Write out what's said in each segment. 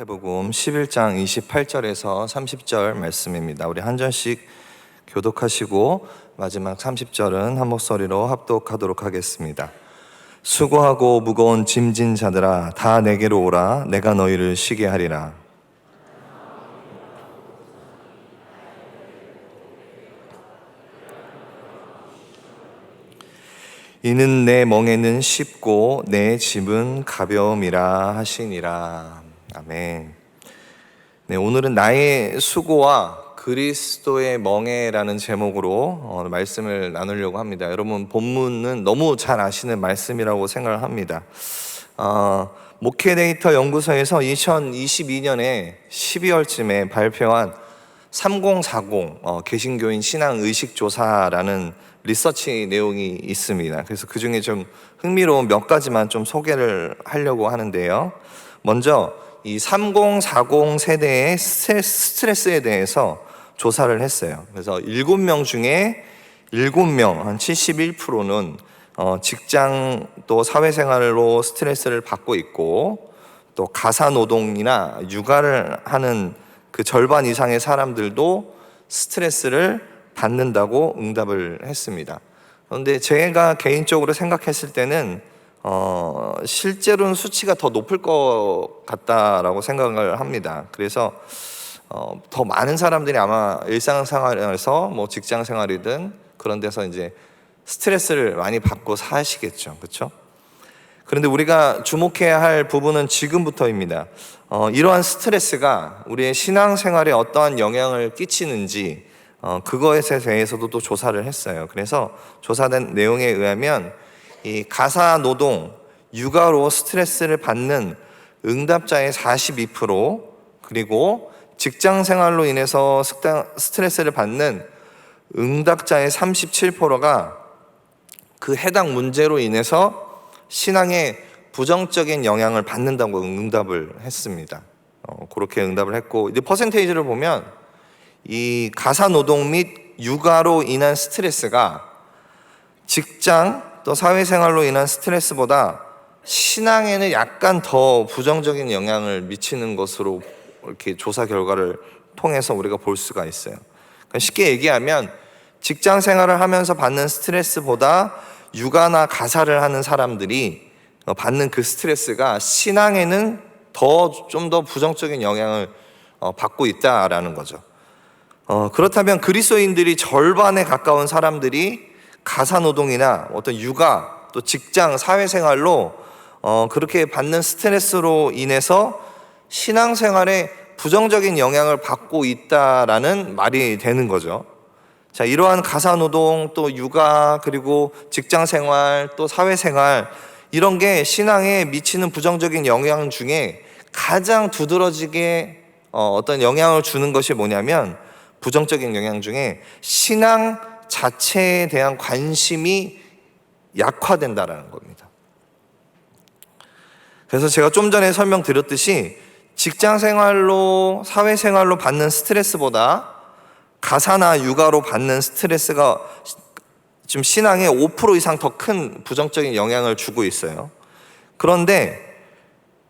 마태복음 11장 28절에서 30절 말씀입니다. 우리 한 절씩 교독하시고 마지막 30절은 한 목소리로 합독하도록 하겠습니다. 수고하고 무거운 짐진 자들아 다 내게로 오라. 내가 너희를 쉬게 하리라. 이는 내 멍에는 쉽고 내 짐은 가벼움이라 하시니라. 아멘. 네, 오늘은 나의 수고와 그리스도의 멍에라는 제목으로 말씀을 나누려고 합니다. 여러분, 본문은 너무 잘 아시는 말씀이라고 생각을 합니다. 목회데이터 연구소에서 2022년에 12월쯤에 발표한 3040 개신교인 신앙의식조사라는 리서치 내용이 있습니다. 그래서 그 중에 좀 흥미로운 몇 가지만 좀 소개를 하려고 하는데요. 먼저 이 3040 세대의 스트레스에 대해서 조사를 했어요. 그래서 7명 중에 7명, 한 71%는 직장 또 사회생활로 스트레스를 받고 있고, 또 가사노동이나 육아를 하는 그 절반 이상의 사람들도 스트레스를 받는다고 응답을 했습니다. 그런데 제가 개인적으로 생각했을 때는 실제로는 수치가 더 높을 것 같다라고 생각을 합니다. 그래서 더 많은 사람들이 아마 일상생활에서 뭐 직장생활이든 그런 데서 이제 스트레스를 많이 받고 사시겠죠, 그렇죠? 그런데 우리가 주목해야 할 부분은 지금부터입니다. 이러한 스트레스가 우리의 신앙생활에 어떠한 영향을 끼치는지 그거에 대해서도 또 조사를 했어요. 그래서 조사된 내용에 의하면 이 가사노동, 육아로 스트레스를 받는 응답자의 42%, 그리고 직장생활로 인해서 스트레스를 받는 응답자의 37%가 그 해당 문제로 인해서 신앙에 부정적인 영향을 받는다고 응답을 했습니다. 그렇게 응답을 했고, 이제 퍼센테이지를 보면 이 가사노동 및 육아로 인한 스트레스가 직장 또 사회생활로 인한 스트레스보다 신앙에는 약간 더 부정적인 영향을 미치는 것으로 이렇게 조사 결과를 통해서 우리가 볼 수가 있어요. 그러니까 쉽게 얘기하면 직장 생활을 하면서 받는 스트레스보다 육아나 가사를 하는 사람들이 받는 그 스트레스가 신앙에는 좀 더 부정적인 영향을 받고 있다라는 거죠. 그렇다면 그리스도인들이 절반에 가까운 사람들이 가사노동이나 어떤 육아, 또 직장, 사회생활로 그렇게 받는 스트레스로 인해서 신앙생활에 부정적인 영향을 받고 있다라는 말이 되는 거죠. 자, 이러한 가사노동, 또 육아, 그리고 직장생활, 또 사회생활, 이런 게 신앙에 미치는 부정적인 영향 중에 가장 두드러지게 어떤 영향을 주는 것이 뭐냐면, 부정적인 영향 중에 신앙 자체에 대한 관심이 약화된다라는 겁니다. 그래서 제가 좀 전에 설명드렸듯이 직장생활로 사회생활로 받는 스트레스보다 가사나 육아로 받는 스트레스가 지금 신앙에 5% 이상 더 큰 부정적인 영향을 주고 있어요. 그런데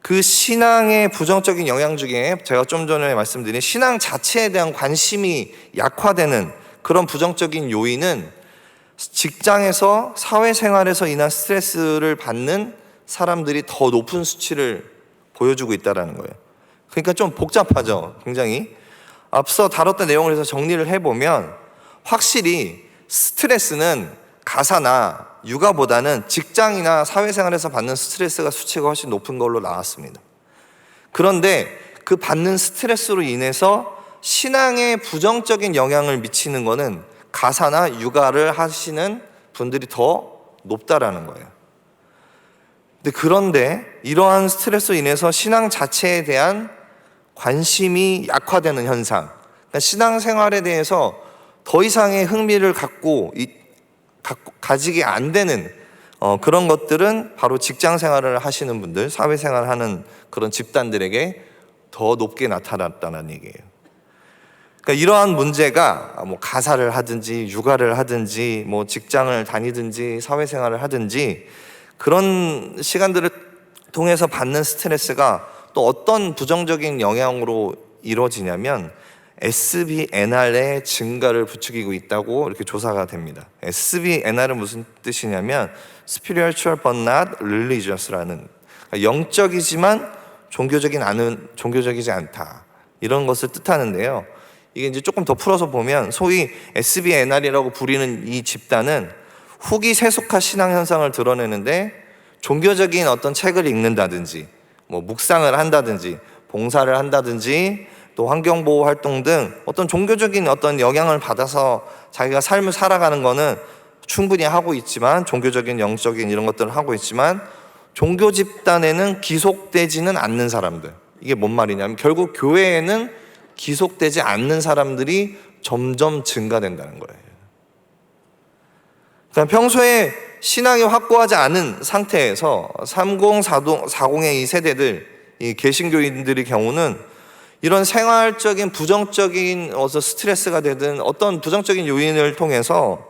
그 신앙의 부정적인 영향 중에 제가 좀 전에 말씀드린 신앙 자체에 대한 관심이 약화되는 그런 부정적인 요인은 직장에서 사회생활에서 인한 스트레스를 받는 사람들이 더 높은 수치를 보여주고 있다는 거예요. 그러니까 좀 복잡하죠, 굉장히. 앞서 다뤘던 내용을 해서 정리를 해보면 확실히 스트레스는 가사나 육아보다는 직장이나 사회생활에서 받는 스트레스가 수치가 훨씬 높은 걸로 나왔습니다. 그런데 그 받는 스트레스로 인해서 신앙에 부정적인 영향을 미치는 것은 가사나 육아를 하시는 분들이 더 높다라는 거예요. 그런데 이러한 스트레스로 인해서 신앙 자체에 대한 관심이 약화되는 현상, 그러니까 신앙생활에 대해서 더 이상의 흥미를 가지게 안 되는 그런 것들은 바로 직장생활을 하시는 분들, 사회생활을 하는 그런 집단들에게 더 높게 나타났다는 얘기예요. 그러니까 이러한 문제가 뭐 가사를 하든지 육아를 하든지 뭐 직장을 다니든지 사회생활을 하든지 그런 시간들을 통해서 받는 스트레스가 또 어떤 부정적인 영향으로 이루어지냐면 SBNR의 증가를 부추기고 있다고 이렇게 조사가 됩니다. SBNR은 무슨 뜻이냐면 Spiritual but not religious라는, 영적이지만 종교적이지 않다, 이런 것을 뜻하는데요. 이게 이제 조금 더 풀어서 보면 소위 SBNR이라고 부리는 이 집단은 후기 세속화 신앙 현상을 드러내는데 종교적인 어떤 책을 읽는다든지 뭐 묵상을 한다든지 봉사를 한다든지 또 환경보호 활동 등 어떤 종교적인 어떤 영향을 받아서 자기가 삶을 살아가는 거는 충분히 하고 있지만, 종교적인 영적인 이런 것들을 하고 있지만 종교 집단에는 기속되지는 않는 사람들, 이게 뭔 말이냐면 결국 교회에는 기속되지 않는 사람들이 점점 증가된다는 거예요. 그러니까 평소에 신앙이 확고하지 않은 상태에서 30, 40의 이 세대들, 이 개신교인들의 경우는 이런 생활적인 부정적인 스트레스가 되든 어떤 부정적인 요인을 통해서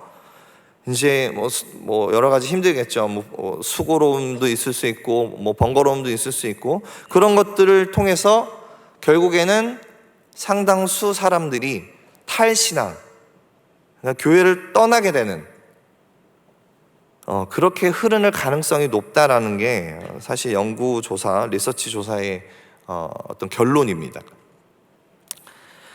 이제 뭐 여러 가지 힘들겠죠. 뭐 수고로움도 있을 수 있고 뭐 번거로움도 있을 수 있고, 그런 것들을 통해서 결국에는 상당수 사람들이 탈신앙, 그러니까 교회를 떠나게 되는 그렇게 흐르는 가능성이 높다라는 게 사실 연구 조사, 리서치 조사의 어떤 결론입니다.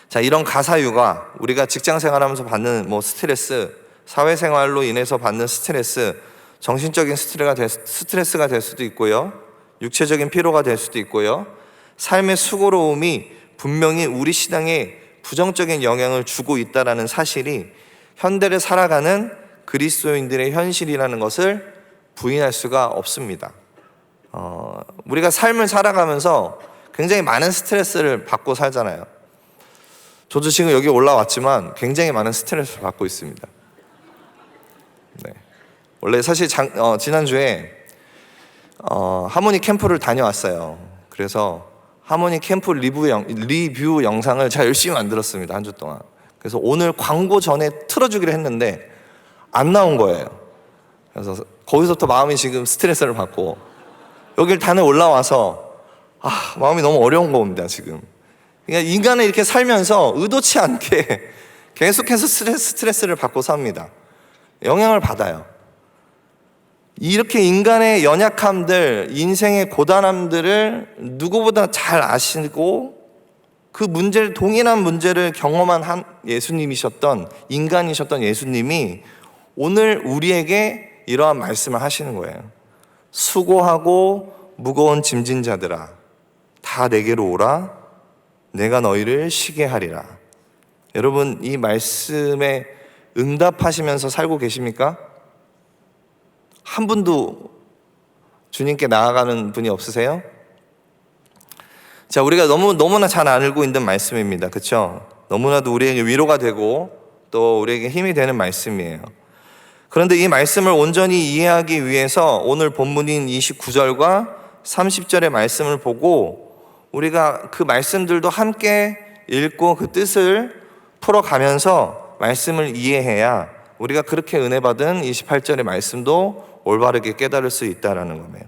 자, 이런 가사유가 우리가 직장 생활하면서 받는 스트레스, 사회생활로 인해서 받는 스트레스, 정신적인 스트레스가 될 수도 있고요, 육체적인 피로가 될 수도 있고요, 삶의 수고로움이 분명히 우리 신앙에 부정적인 영향을 주고 있다는 사실이 현대를 살아가는 그리스도인들의 현실이라는 것을 부인할 수가 없습니다. 우리가 삶을 살아가면서 굉장히 많은 스트레스를 받고 살잖아요. 저도 지금 여기 올라왔지만 굉장히 많은 스트레스를 받고 있습니다. 네. 원래 사실 지난주에 하모니 캠프를 다녀왔어요. 그래서 하모니 캠프 리뷰 영상을 제가 열심히 만들었습니다. 한 주 동안. 그래서 오늘 광고 전에 틀어주기로 했는데 안 나온 거예요. 그래서 거기서부터 마음이 지금 스트레스를 받고 여길 단에 올라와서 마음이 너무 어려운 겁니다, 지금. 그러니까 인간은 이렇게 살면서 의도치 않게 계속해서 스트레스를 받고 삽니다. 영향을 받아요. 이렇게 인간의 연약함들, 인생의 고단함들을 누구보다 잘 아시고 그 문제를, 동일한 문제를 경험한 한 예수님이셨던, 인간이셨던 예수님이 오늘 우리에게 이러한 말씀을 하시는 거예요. 수고하고 무거운 짐진 자들아, 다 내게로 오라. 내가 너희를 쉬게 하리라. 여러분, 이 말씀에 응답하시면서 살고 계십니까? 한 분도 주님께 나아가는 분이 없으세요? 자, 우리가 너무나 잘 알고 있는 말씀입니다. 그렇죠? 너무나도 우리에게 위로가 되고 또 우리에게 힘이 되는 말씀이에요. 그런데 이 말씀을 온전히 이해하기 위해서 오늘 본문인 29절과 30절의 말씀을 보고 우리가 그 말씀들도 함께 읽고 그 뜻을 풀어가면서 말씀을 이해해야 우리가 그렇게 은혜 받은 28절의 말씀도 올바르게 깨달을 수 있다는 거예요.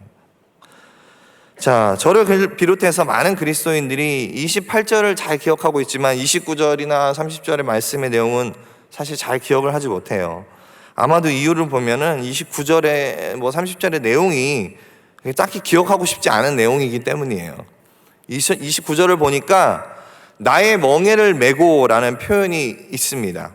자, 저를 비롯해서 많은 그리스도인들이 28절을 잘 기억하고 있지만 29절이나 30절의 말씀의 내용은 사실 잘 기억을 하지 못해요. 아마도 이유를 보면은 29절에 30절의 내용이 딱히 기억하고 싶지 않은 내용이기 때문이에요. 29절을 보니까 나의 멍에를 메고 라는 표현이 있습니다.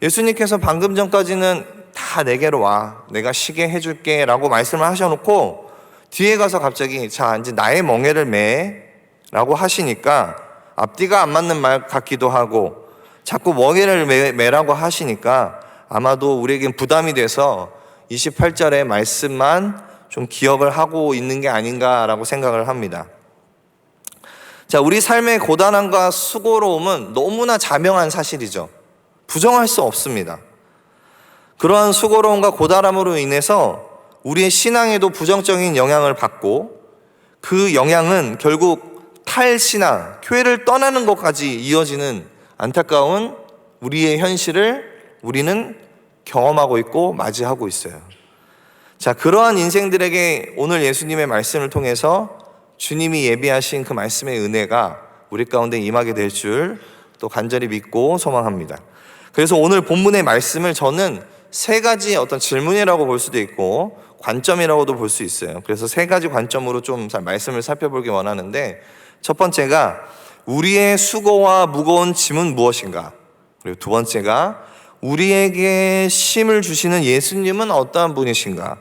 예수님께서 방금 전까지는 다 내게로 와, 내가 쉬게 해줄게 라고 말씀을 하셔놓고 뒤에 가서 갑자기 자 이제 나의 멍에를 매 라고 하시니까 앞뒤가 안 맞는 말 같기도 하고 자꾸 멍에를 매라고 하시니까 아마도 우리에겐 부담이 돼서 28절의 말씀만 좀 기억을 하고 있는 게 아닌가라고 생각을 합니다. 자, 우리 삶의 고단함과 수고로움은 너무나 자명한 사실이죠. 부정할 수 없습니다. 그러한 수고로움과 고단함으로 인해서 우리의 신앙에도 부정적인 영향을 받고 그 영향은 결국 탈신앙, 교회를 떠나는 것까지 이어지는 안타까운 우리의 현실을 우리는 경험하고 있고 맞이하고 있어요. 자, 그러한 인생들에게 오늘 예수님의 말씀을 통해서 주님이 예비하신 그 말씀의 은혜가 우리 가운데 임하게 될 줄 또 간절히 믿고 소망합니다. 그래서 오늘 본문의 말씀을 저는 세 가지 어떤 질문이라고 볼 수도 있고 관점이라고도 볼 수 있어요. 그래서 세 가지 관점으로 좀 말씀을 살펴보기 원하는데, 첫 번째가 우리의 수고와 무거운 짐은 무엇인가? 그리고 두 번째가 우리에게 쉼을 주시는 예수님은 어떠한 분이신가?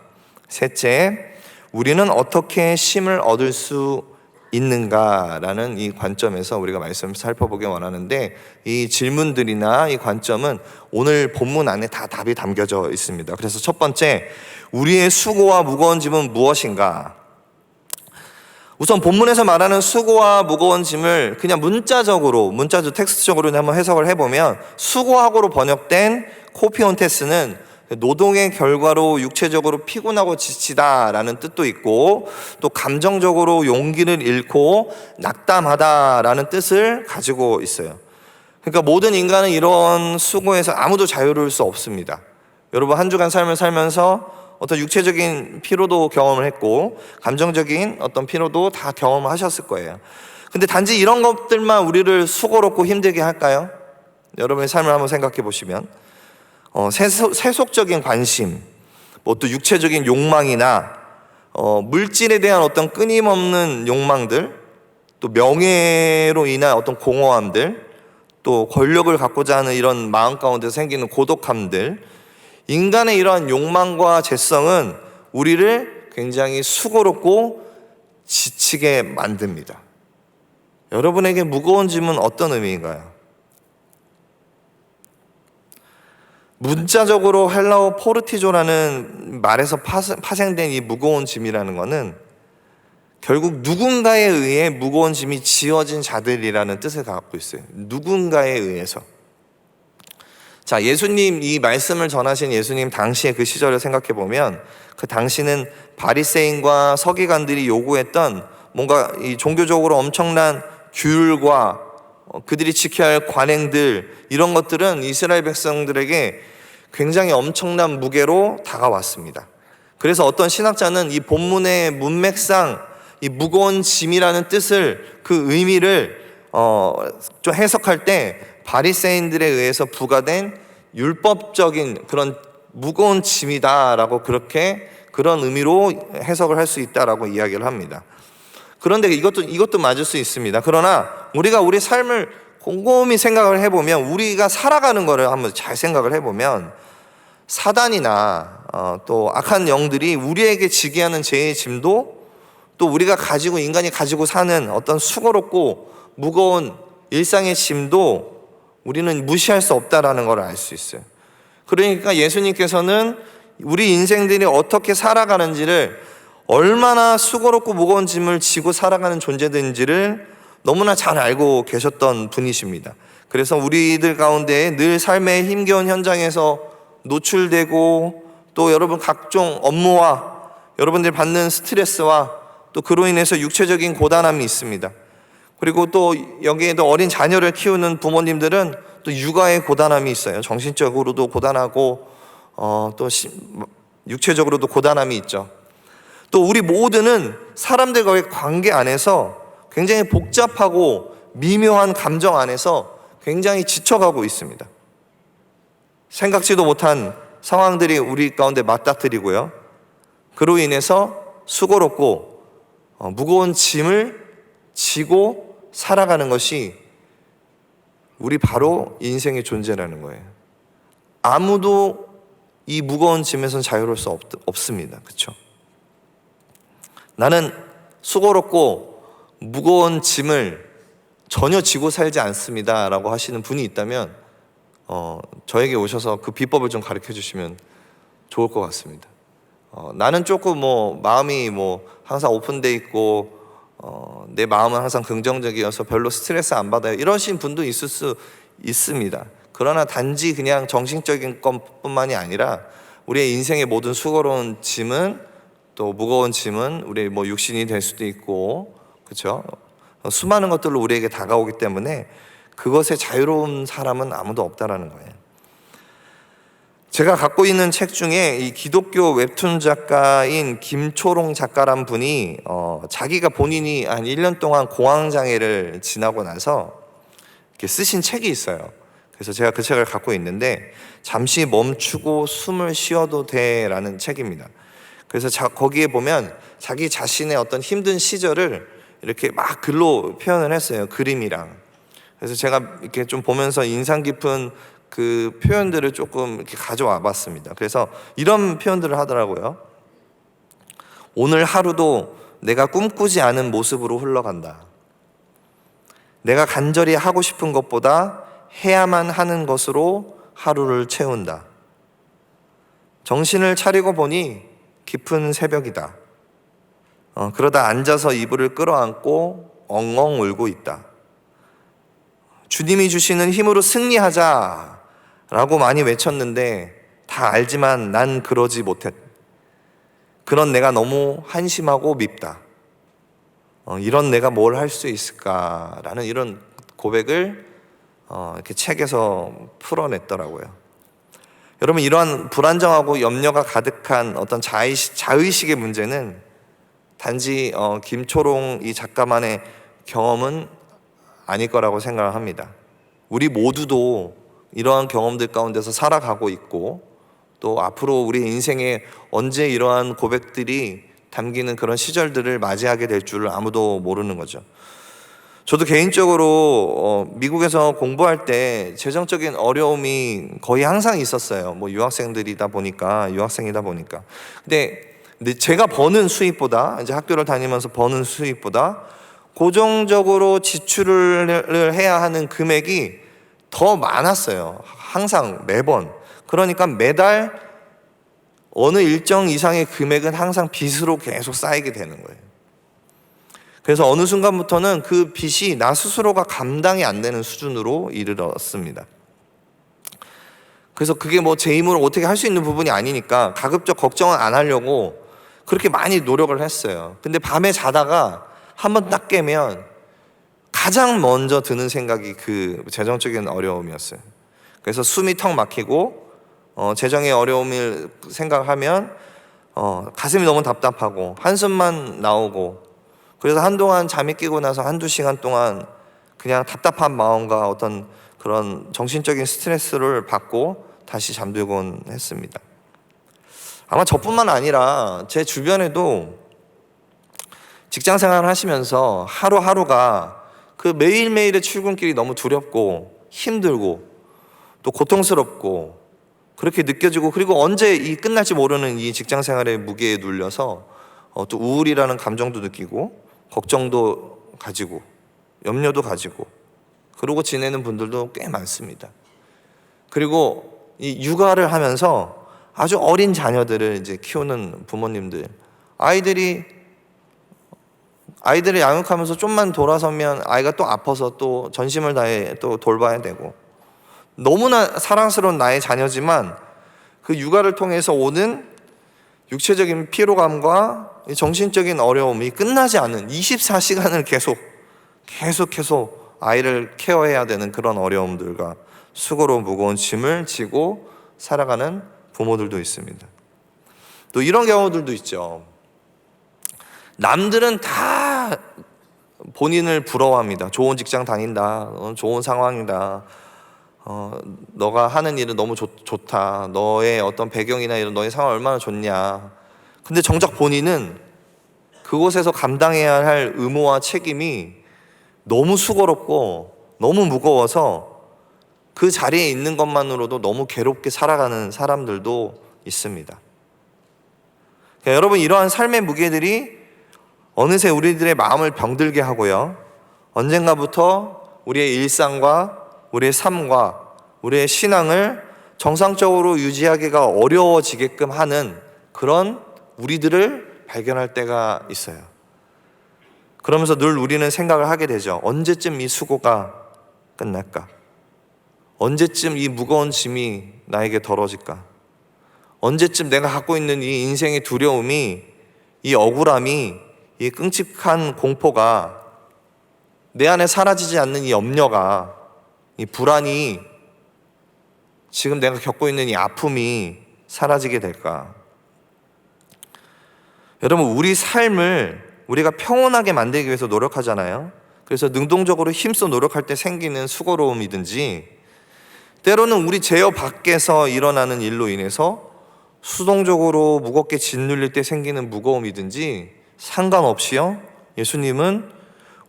셋째, 우리는 어떻게 쉼을 얻을 수 있는가라는 이 관점에서 우리가 말씀을 살펴보기 원하는데, 이 질문들이나 이 관점은 오늘 본문 안에 다 답이 담겨져 있습니다. 그래서 첫 번째, 우리의 수고와 무거운 짐은 무엇인가? 우선 본문에서 말하는 수고와 무거운 짐을 그냥 문자적 텍스트적으로 한번 해석을 해보면, 수고하고로 번역된 코피온테스는 노동의 결과로 육체적으로 피곤하고 지치다라는 뜻도 있고, 또 감정적으로 용기를 잃고 낙담하다라는 뜻을 가지고 있어요. 그러니까 모든 인간은 이런 수고에서 아무도 자유로울 수 없습니다. 여러분 한 주간 삶을 살면서 어떤 육체적인 피로도 경험을 했고 감정적인 어떤 피로도 다 경험을 하셨을 거예요. 근데 단지 이런 것들만 우리를 수고롭고 힘들게 할까요? 여러분의 삶을 한번 생각해 보시면 세속적인 관심, 뭐 또 육체적인 욕망이나 물질에 대한 어떤 끊임없는 욕망들, 또 명예로 인한 어떤 공허함들, 또 권력을 갖고자 하는 이런 마음 가운데 생기는 고독함들, 인간의 이러한 욕망과 죄성은 우리를 굉장히 수고롭고 지치게 만듭니다. 여러분에게 무거운 짐은 어떤 의미인가요? 문자적으로 헬라어 포르티조라는 말에서 파생된 이 무거운 짐이라는 것은 결국 누군가에 의해 무거운 짐이 지어진 자들이라는 뜻을 갖고 있어요. 누군가에 의해서. 자, 예수님, 이 말씀을 전하신 예수님 당시의 그 시절을 생각해 보면, 그 당시는 바리새인과 서기관들이 요구했던 뭔가 이 종교적으로 엄청난 규율과 그들이 지켜야 할 관행들, 이런 것들은 이스라엘 백성들에게 굉장히 엄청난 무게로 다가왔습니다. 그래서 어떤 신학자는 이 본문의 문맥상 이 무거운 짐이라는 뜻을, 그 의미를 좀 해석할 때 바리새인들에 의해서 부과된 율법적인 그런 무거운 짐이다라고, 그런 의미로 해석을 할 수 있다라고 이야기를 합니다. 그런데 이것도 맞을 수 있습니다. 그러나 우리가 우리 삶을 곰곰이 생각을 해보면, 우리가 살아가는 거를 한번 잘 생각을 해보면, 사단이나 또 악한 영들이 우리에게 지게 하는 죄의 짐도, 또 우리가 인간이 가지고 사는 어떤 수고롭고 무거운 일상의 짐도 우리는 무시할 수 없다라는 걸 알 수 있어요. 그러니까 예수님께서는 우리 인생들이 어떻게 살아가는지를, 얼마나 수고롭고 무거운 짐을 지고 살아가는 존재든지를 너무나 잘 알고 계셨던 분이십니다. 그래서 우리들 가운데 늘 삶의 힘겨운 현장에서 노출되고, 또 여러분 각종 업무와 여러분들이 받는 스트레스와 또 그로 인해서 육체적인 고단함이 있습니다. 그리고 또 여기에도 어린 자녀를 키우는 부모님들은 또 육아의 고단함이 있어요. 정신적으로도 고단하고 또 육체적으로도 고단함이 있죠. 또 우리 모두는 사람들과의 관계 안에서 굉장히 복잡하고 미묘한 감정 안에서 굉장히 지쳐가고 있습니다. 생각지도 못한 상황들이 우리 가운데 맞닥뜨리고요. 그로 인해서 수고롭고 무거운 짐을 지고 살아가는 것이 우리 바로 인생의 존재라는 거예요. 아무도 이 무거운 짐에선 자유로울 수 없습니다. 그렇죠? 나는 수고롭고 무거운 짐을 전혀 지고 살지 않습니다 라고 하시는 분이 있다면 저에게 오셔서 그 비법을 좀 가르쳐 주시면 좋을 것 같습니다. 나는 조금 마음이 항상 오픈돼 있고 내 마음은 항상 긍정적이어서 별로 스트레스 안 받아요, 이러신 분도 있을 수 있습니다. 그러나 단지 그냥 정신적인 것뿐만이 아니라 우리의 인생의 모든 수고로운 짐은, 또 무거운 짐은 우리 육신이 될 수도 있고, 그렇죠? 수많은 것들로 우리에게 다가오기 때문에 그것에 자유로운 사람은 아무도 없다라는 거예요. 제가 갖고 있는 책 중에 이 기독교 웹툰 작가인 김초롱 작가란 분이 자기가 본인이 한 1년 동안 공황장애를 지나고 나서 이렇게 쓰신 책이 있어요. 그래서 제가 그 책을 갖고 있는데 잠시 멈추고 숨을 쉬어도 돼라는 책입니다. 그래서 거기에 보면 자기 자신의 어떤 힘든 시절을 이렇게 막 글로 표현을 했어요. 그림이랑. 그래서 제가 이렇게 좀 보면서 인상 깊은 그 표현들을 조금 이렇게 가져와 봤습니다. 그래서 이런 표현들을 하더라고요. 오늘 하루도 내가 꿈꾸지 않은 모습으로 흘러간다. 내가 간절히 하고 싶은 것보다 해야만 하는 것으로 하루를 채운다. 정신을 차리고 보니 깊은 새벽이다. 그러다 앉아서 이불을 끌어안고 엉엉 울고 있다. 주님이 주시는 힘으로 승리하자 라고 많이 외쳤는데 다 알지만 난 그러지 못했. 그런 내가 너무 한심하고 밉다. 이런 내가 뭘 할 수 있을까라는 이런 고백을 이렇게 책에서 풀어냈더라고요. 여러분, 이러한 불안정하고 염려가 가득한 어떤 자의식의 문제는 단지 김초롱 이 작가만의 경험은 아닐 거라고 생각을 합니다. 우리 모두도 이러한 경험들 가운데서 살아가고 있고 또 앞으로 우리 인생에 언제 이러한 고백들이 담기는 그런 시절들을 맞이하게 될 줄을 아무도 모르는 거죠. 저도 개인적으로 미국에서 공부할 때 재정적인 어려움이 거의 항상 있었어요. 뭐 유학생이다 보니까. 근데 제가 버는 수입보다, 이제 학교를 다니면서 버는 수입보다 고정적으로 지출을 해야 하는 금액이 더 많았어요. 항상 매번. 그러니까 매달 어느 일정 이상의 금액은 항상 빚으로 계속 쌓이게 되는 거예요. 그래서 어느 순간부터는 그 빚이 나 스스로가 감당이 안 되는 수준으로 이르렀습니다. 그래서 그게 뭐 제 힘으로 어떻게 할 수 있는 부분이 아니니까 가급적 걱정은 안 하려고 그렇게 많이 노력을 했어요. 근데 밤에 자다가 한번 딱 깨면 가장 먼저 드는 생각이 그 재정적인 어려움이었어요. 그래서 숨이 턱 막히고 재정의 어려움을 생각하면 가슴이 너무 답답하고 한숨만 나오고, 그래서 한동안 잠이 깨고 나서 한두 시간 동안 그냥 답답한 마음과 어떤 그런 정신적인 스트레스를 받고 다시 잠들곤 했습니다. 아마 저뿐만 아니라 제 주변에도 직장 생활을 하시면서 하루하루가 그 매일매일의 출근길이 너무 두렵고 힘들고 또 고통스럽고 그렇게 느껴지고, 그리고 언제 이 끝날지 모르는 이 직장 생활의 무게에 눌려서 또 우울이라는 감정도 느끼고 걱정도 가지고 염려도 가지고 그러고 지내는 분들도 꽤 많습니다. 그리고 이 육아를 하면서 아주 어린 자녀들을 이제 키우는 부모님들, 아이들을 양육하면서 좀만 돌아서면 아이가 또 아파서 또 전심을 다해 또 돌봐야 되고, 너무나 사랑스러운 나의 자녀지만 그 육아를 통해서 오는 육체적인 피로감과 정신적인 어려움이 끝나지 않는 24시간을 계속해서 아이를 케어해야 되는 그런 어려움들과 수고로 무거운 짐을 지고 살아가는 부모들도 있습니다. 또 이런 경우들도 있죠. 남들은 다 본인을 부러워합니다. 좋은 직장 다닌다, 좋은 상황이다, 너가 하는 일은 너무 좋다, 너의 어떤 배경이나 이런 너의 상황 얼마나 좋냐. 근데 정작 본인은 그곳에서 감당해야 할 의무와 책임이 너무 수고롭고 너무 무거워서 그 자리에 있는 것만으로도 너무 괴롭게 살아가는 사람들도 있습니다. 그러니까 여러분, 이러한 삶의 무게들이 어느새 우리들의 마음을 병들게 하고요, 언젠가부터 우리의 일상과 우리의 삶과 우리의 신앙을 정상적으로 유지하기가 어려워지게끔 하는 그런 우리들을 발견할 때가 있어요. 그러면서 늘 우리는 생각을 하게 되죠. 언제쯤 이 수고가 끝날까? 언제쯤 이 무거운 짐이 나에게 덜어질까? 언제쯤 내가 갖고 있는 이 인생의 두려움이, 이 억울함이, 이 끔찍한 공포가, 내 안에 사라지지 않는 이 염려가, 이 불안이 지금 내가 겪고 있는 이 아픔이 사라지게 될까? 여러분, 우리 삶을 우리가 평온하게 만들기 위해서 노력하잖아요. 그래서 능동적으로 힘써 노력할 때 생기는 수고로움이든지, 때로는 우리 제어 밖에서 일어나는 일로 인해서 수동적으로 무겁게 짓눌릴 때 생기는 무거움이든지 상관없이요, 예수님은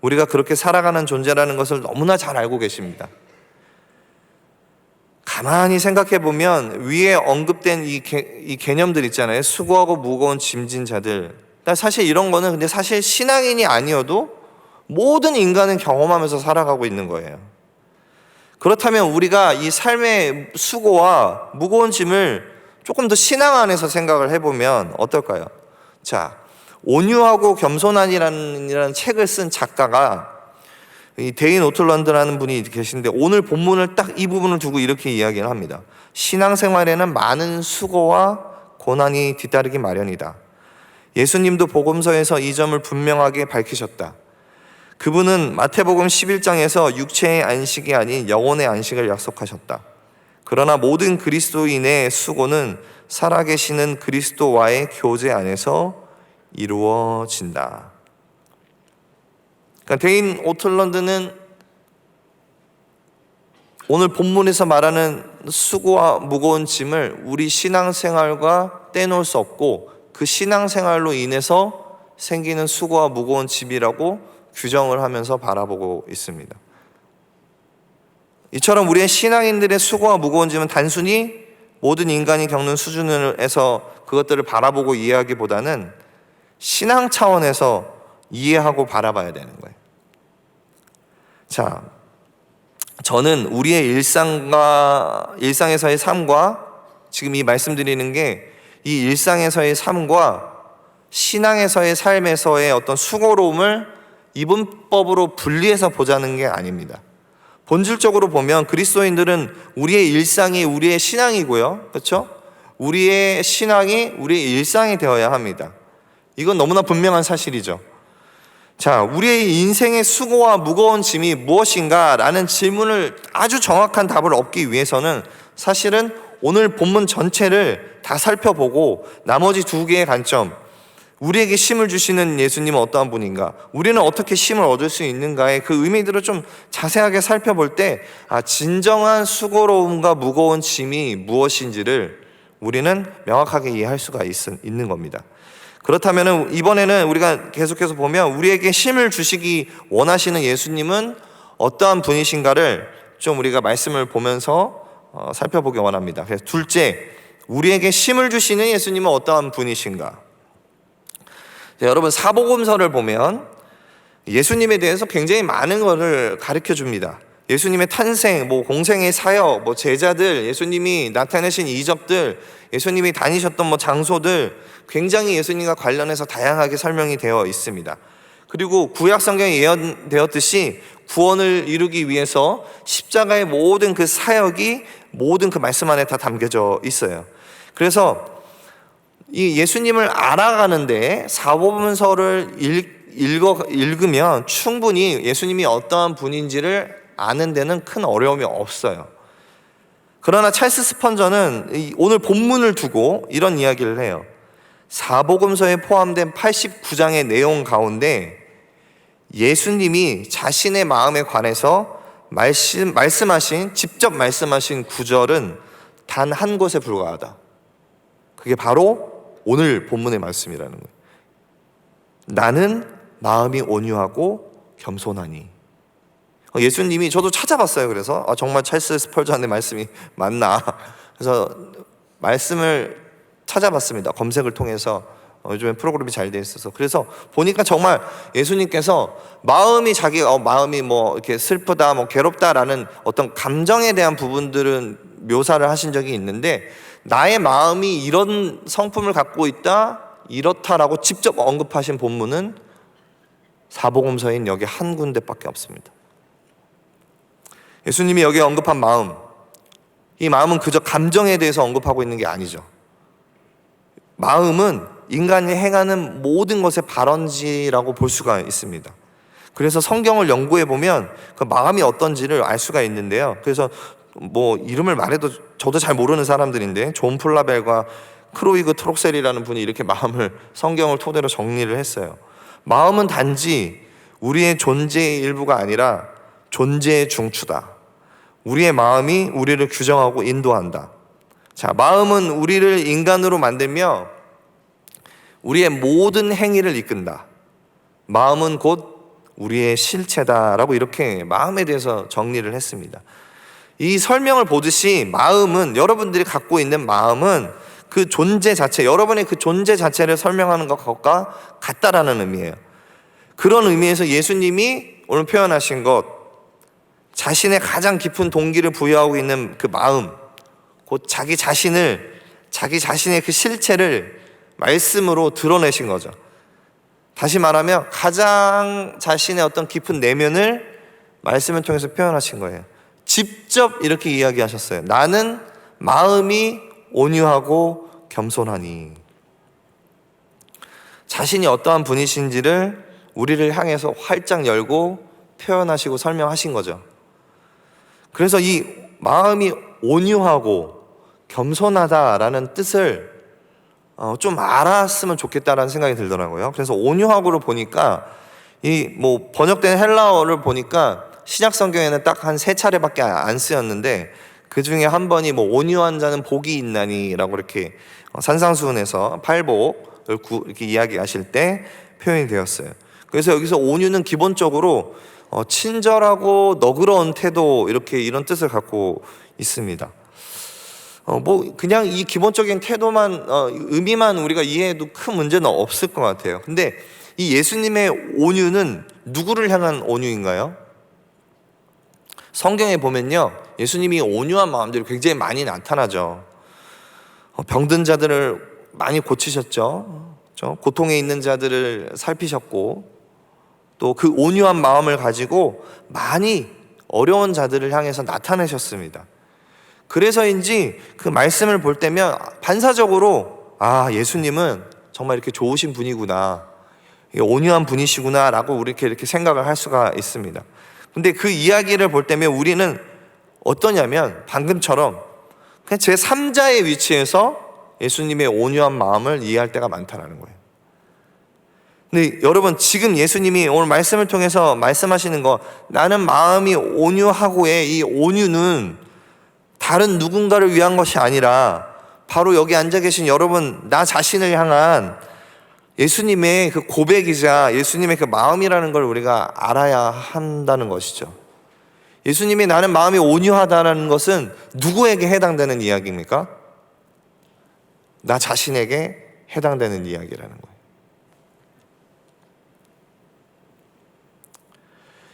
우리가 그렇게 살아가는 존재라는 것을 너무나 잘 알고 계십니다. 가만히 생각해 보면 위에 언급된 이 개념들 있잖아요. 수고하고 무거운 짐진 자들. 사실 이런 거는 근데 사실 신앙인이 아니어도 모든 인간은 경험하면서 살아가고 있는 거예요. 그렇다면 우리가 이 삶의 수고와 무거운 짐을 조금 더 신앙 안에서 생각을 해보면 어떨까요? 자, 온유하고 겸손한이라는 책을 쓴 작가가 이 데인 오틀런드라는 분이 계신데, 오늘 본문을 딱 이 부분을 두고 이렇게 이야기를 합니다. 신앙생활에는 많은 수고와 고난이 뒤따르기 마련이다. 예수님도 복음서에서 이 점을 분명하게 밝히셨다. 그분은 마태복음 11장에서 육체의 안식이 아닌 영혼의 안식을 약속하셨다. 그러나 모든 그리스도인의 수고는 살아계시는 그리스도와의 교제 안에서 이루어진다. 그러니까 데인 오틀런드는 오늘 본문에서 말하는 수고와 무거운 짐을 우리 신앙생활과 떼놓을 수 없고, 그 신앙생활로 인해서 생기는 수고와 무거운 짐이라고 규정을 하면서 바라보고 있습니다. 이처럼 우리의 신앙인들의 수고와 무거운 짐은 단순히 모든 인간이 겪는 수준에서 그것들을 바라보고 이해하기보다는 신앙 차원에서 이해하고 바라봐야 되는 거예요. 자, 저는 우리의 일상에서의 삶과 지금 이 말씀드리는 게 이 일상에서의 삶과 신앙에서의 삶에서의 어떤 수고로움을 이분법으로 분리해서 보자는 게 아닙니다. 본질적으로 보면 그리스도인들은 우리의 일상이 우리의 신앙이고요, 그렇죠? 우리의 신앙이 우리의 일상이 되어야 합니다. 이건 너무나 분명한 사실이죠. 자, 우리의 인생의 수고와 무거운 짐이 무엇인가? 라는 질문을 아주 정확한 답을 얻기 위해서는 사실은 오늘 본문 전체를 다 살펴보고 나머지 두 개의 관점, 우리에게 쉼을 주시는 예수님은 어떠한 분인가, 우리는 어떻게 쉼을 얻을 수 있는가의 그 의미들을 좀 자세하게 살펴볼 때, 진정한 수고로움과 무거운 짐이 무엇인지를 우리는 명확하게 이해할 수가 있는 겁니다. 그렇다면 이번에는 우리가 계속해서 보면 우리에게 쉼을 주시기 원하시는 예수님은 어떠한 분이신가를 좀 우리가 말씀을 보면서 살펴보기 원합니다. 그래서 둘째, 우리에게 쉼을 주시는 예수님은 어떠한 분이신가? 여러분, 사복음서를 보면 예수님에 대해서 굉장히 많은 것을 가르쳐 줍니다. 예수님의 탄생, 공생의 사역, 제자들, 예수님이 나타내신 이적들, 예수님이 다니셨던 장소들, 굉장히 예수님과 관련해서 다양하게 설명이 되어 있습니다. 그리고 구약 성경에 예언되었듯이 구원을 이루기 위해서 십자가의 모든 그 사역이 모든 그 말씀 안에 다 담겨져 있어요. 그래서 이 예수님을 알아가는데 사복음서를 읽으면 충분히 예수님이 어떠한 분인지를 아는 데는 큰 어려움이 없어요. 그러나 찰스 스펀저는 오늘 본문을 두고 이런 이야기를 해요. 사복음서에 포함된 89장의 내용 가운데 예수님이 자신의 마음에 관해서 직접 말씀하신 구절은 단 한 곳에 불과하다. 그게 바로 오늘 본문의 말씀이라는 거예요. 나는 마음이 온유하고 겸손하니. 예수님이, 저도 찾아봤어요. 그래서 정말 찰스 스펄전의 말씀이 맞나. 그래서 말씀을 찾아봤습니다. 검색을 통해서. 요즘에 프로그램이 잘 돼 있어서. 그래서 보니까 정말 예수님께서 마음이 마음이 이렇게 슬프다, 괴롭다라는 어떤 감정에 대한 부분들은 묘사를 하신 적이 있는데, 나의 마음이 이런 성품을 갖고 있다, 이렇다라고 직접 언급하신 본문은 사복음서인 여기 한 군데밖에 없습니다. 예수님이 여기에 언급한 마음, 이 마음은 그저 감정에 대해서 언급하고 있는 게 아니죠. 마음은 인간이 행하는 모든 것의 발원지라고 볼 수가 있습니다. 그래서 성경을 연구해 보면 그 마음이 어떤지를 알 수가 있는데요. 그래서 뭐 이름을 말해도 저도 잘 모르는 사람들인데 존 플라벨과 크로이그 트록셀이라는 분이 이렇게 마음을 성경을 토대로 정리를 했어요. 마음은 단지 우리의 존재의 일부가 아니라 존재의 중추다. 우리의 마음이 우리를 규정하고 인도한다. 자, 마음은 우리를 인간으로 만들며 우리의 모든 행위를 이끈다. 마음은 곧 우리의 실체다라고 이렇게 마음에 대해서 정리를 했습니다. 이 설명을 보듯이 마음은, 여러분들이 갖고 있는 마음은 그 존재 자체, 여러분의 그 존재 자체를 설명하는 것과 같다라는 의미예요. 그런 의미에서 예수님이 오늘 표현하신 것, 자신의 가장 깊은 동기를 부여하고 있는 그 마음, 곧 자기 자신의 그 실체를 말씀으로 드러내신 거죠. 다시 말하면 가장 자신의 어떤 깊은 내면을 말씀을 통해서 표현하신 거예요. 직접 이렇게 이야기하셨어요. 나는 마음이 온유하고 겸손하니. 자신이 어떠한 분이신지를 우리를 향해서 활짝 열고 표현하시고 설명하신 거죠. 그래서 이 마음이 온유하고 겸손하다라는 뜻을 좀 알았으면 좋겠다라는 생각이 들더라고요. 그래서 온유하고를 보니까 이 뭐 번역된 헬라어를 보니까 신약 성경에는 딱 한 3차례밖에 안 쓰였는데 그 중에 한 번이 뭐 온유한 자는 복이 있나니라고 이렇게 산상수훈에서 팔복을 이렇게 이야기하실 때 표현이 되었어요. 그래서 여기서 온유는 기본적으로 친절하고 너그러운 태도, 이렇게 이런 뜻을 갖고 있습니다. 뭐 그냥 이 기본적인 태도만 의미만 우리가 이해해도 큰 문제는 없을 것 같아요. 근데 이 예수님의 온유는 누구를 향한 온유인가요? 성경에 보면요, 예수님이 온유한 마음들이 굉장히 많이 나타나죠. 병든 자들을 많이 고치셨죠. 고통에 있는 자들을 살피셨고, 또 그 온유한 마음을 가지고 많이 어려운 자들을 향해서 나타내셨습니다. 그래서인지 그 말씀을 볼 때면 반사적으로 예수님은 정말 이렇게 좋으신 분이구나, 온유한 분이시구나 라고 우리 이렇게 생각을 할 수가 있습니다. 근데 그 이야기를 볼 때면 우리는 어떠냐면 방금처럼 그냥 제3자의 위치에서 예수님의 온유한 마음을 이해할 때가 많다는 거예요. 근데 여러분, 지금 예수님이 오늘 말씀을 통해서 말씀하시는 거, 나는 마음이 온유하고의 이 온유는 다른 누군가를 위한 것이 아니라 바로 여기 앉아 계신 여러분, 나 자신을 향한 예수님의 그 고백이자 예수님의 그 마음이라는 걸 우리가 알아야 한다는 것이죠. 예수님이 나는 마음이 온유하다는 것은 누구에게 해당되는 이야기입니까? 나 자신에게 해당되는 이야기라는 거예요.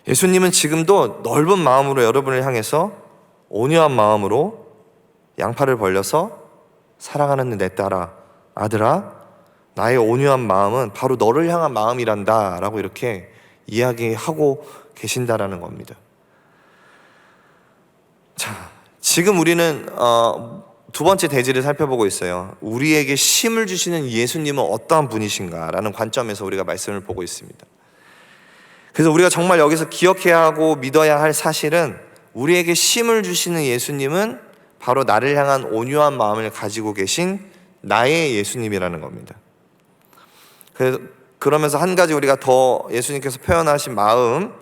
예수님은 지금도 넓은 마음으로 여러분을 향해서 온유한 마음으로 양팔을 벌려서 사랑하는 내 딸아, 아들아, 나의 온유한 마음은 바로 너를 향한 마음이란다 라고 이렇게 이야기하고 계신다라는 겁니다. 자, 지금 우리는 두 번째 대지를 살펴보고 있어요. 우리에게 쉼을 주시는 예수님은 어떠한 분이신가라는 관점에서 우리가 말씀을 보고 있습니다. 그래서 우리가 정말 여기서 기억해야 하고 믿어야 할 사실은, 우리에게 쉼을 주시는 예수님은 바로 나를 향한 온유한 마음을 가지고 계신 나의 예수님이라는 겁니다. 그러면서 한 가지 우리가 더 예수님께서 표현하신 마음,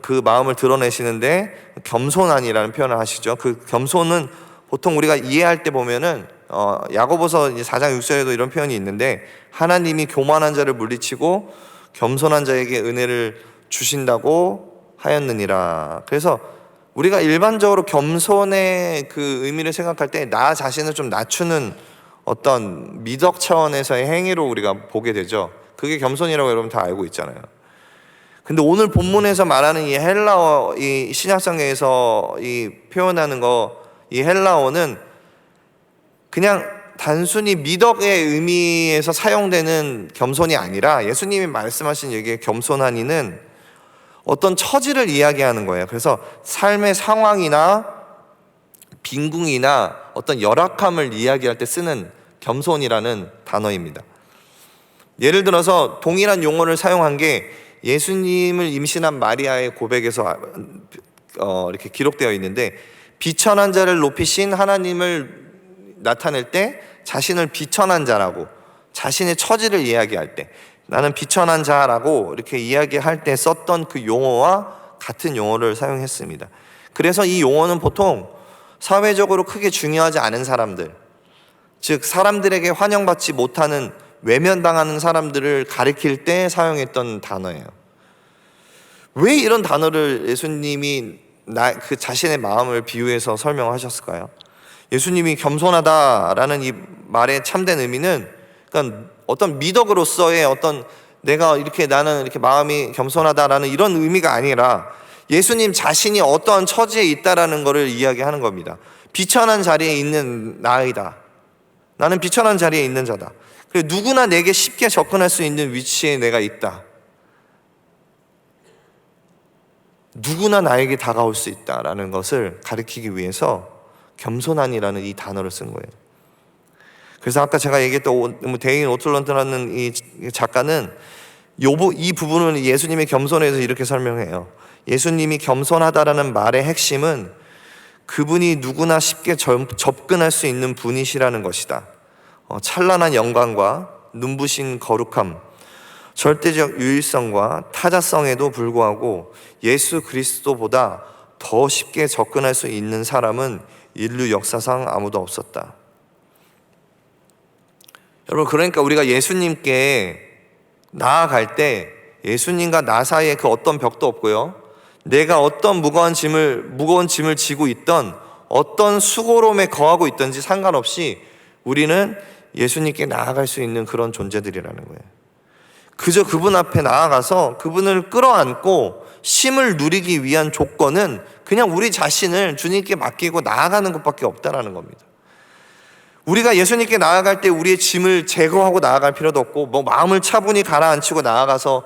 그 마음을 드러내시는데 겸손하니라는 표현을 하시죠. 그 겸손은 보통 우리가 이해할 때 보면은 야고보서 4장 6절에도 이런 표현이 있는데, 하나님이 교만한 자를 물리치고 겸손한 자에게 은혜를 주신다고 하였느니라. 그래서 우리가 일반적으로 겸손의 그 의미를 생각할 때 나 자신을 좀 낮추는 어떤 미덕 차원에서의 행위로 우리가 보게 되죠. 그게 겸손이라고 여러분 다 알고 있잖아요. 근데 오늘 본문에서 말하는 이 헬라어, 이 신약성경에서 이 표현하는 이 헬라어는 그냥 단순히 미덕의 의미에서 사용되는 겸손이 아니라, 예수님이 말씀하신 얘기의 겸손하니는 어떤 처지를 이야기하는 거예요. 그래서 삶의 상황이나 빈궁이나 어떤 열악함을 이야기할 때 쓰는 겸손이라는 단어입니다. 예를 들어서 동일한 용어를 사용한 게 예수님을 임신한 마리아의 고백에서 이렇게 기록되어 있는데, 비천한 자를 높이신 하나님을 나타낼 때 자신을 비천한 자라고, 자신의 처지를 이야기할 때 나는 비천한 자라고 이렇게 이야기할 때 썼던 그 용어와 같은 용어를 사용했습니다. 그래서 이 용어는 보통 사회적으로 크게 중요하지 않은 사람들, 즉 사람들에게 환영받지 못하는 외면당하는 사람들을 가리킬 때 사용했던 단어예요. 왜 이런 단어를 예수님이 그 자신의 마음을 비유해서 설명하셨을까요? 예수님이 겸손하다라는 이 말의 참된 의미는, 그러니까 어떤 미덕으로서의 어떤 내가 이렇게 나는 이렇게 마음이 겸손하다라는 이런 의미가 아니라 예수님 자신이 어떠한 처지에 있다라는 것을 이야기하는 겁니다. 비천한 자리에 있는 나이다. 나는 비천한 자리에 있는 자다. 그리고 누구나 내게 쉽게 접근할 수 있는 위치에 내가 있다. 누구나 나에게 다가올 수 있다라는 것을 가리키기 위해서 겸손한이라는 이 단어를 쓴 거예요. 그래서 아까 제가 얘기했던 데인 오틀런트라는 이 작가는 이 부분을 예수님의 겸손에서 이렇게 설명해요. 예수님이 겸손하다라는 말의 핵심은 그분이 누구나 쉽게 접근할 수 있는 분이시라는 것이다. 찬란한 영광과 눈부신 거룩함, 절대적 유일성과 타자성에도 불구하고 예수 그리스도보다 더 쉽게 접근할 수 있는 사람은 인류 역사상 아무도 없었다. 여러분, 그러니까 우리가 예수님께 나아갈 때 예수님과 나 사이에 그 어떤 벽도 없고요, 내가 어떤 무거운 짐을 지고 있던 어떤 수고로움에 거하고 있든지 상관없이 우리는 예수님께 나아갈 수 있는 그런 존재들이라는 거예요. 그저 그분 앞에 나아가서 그분을 끌어안고 쉼을 누리기 위한 조건은 그냥 우리 자신을 주님께 맡기고 나아가는 것밖에 없다라는 겁니다. 우리가 예수님께 나아갈 때 우리의 짐을 제거하고 나아갈 필요도 없고, 마음을 차분히 가라앉히고 나아가서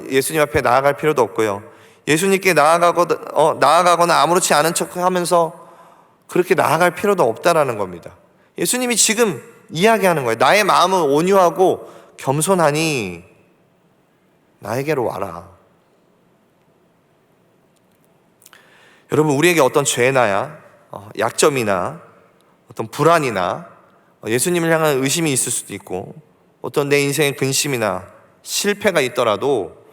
예수님 앞에 나아갈 필요도 없고요, 예수님께 나아가거나 아무렇지 않은 척 하면서 그렇게 나아갈 필요도 없다라는 겁니다. 예수님이 지금 이야기하는 거예요. 나의 마음은 온유하고 겸손하니 나에게로 와라. 여러분, 우리에게 어떤 죄나 약점이나 어떤 불안이나 예수님을 향한 의심이 있을 수도 있고, 어떤 내 인생의 근심이나 실패가 있더라도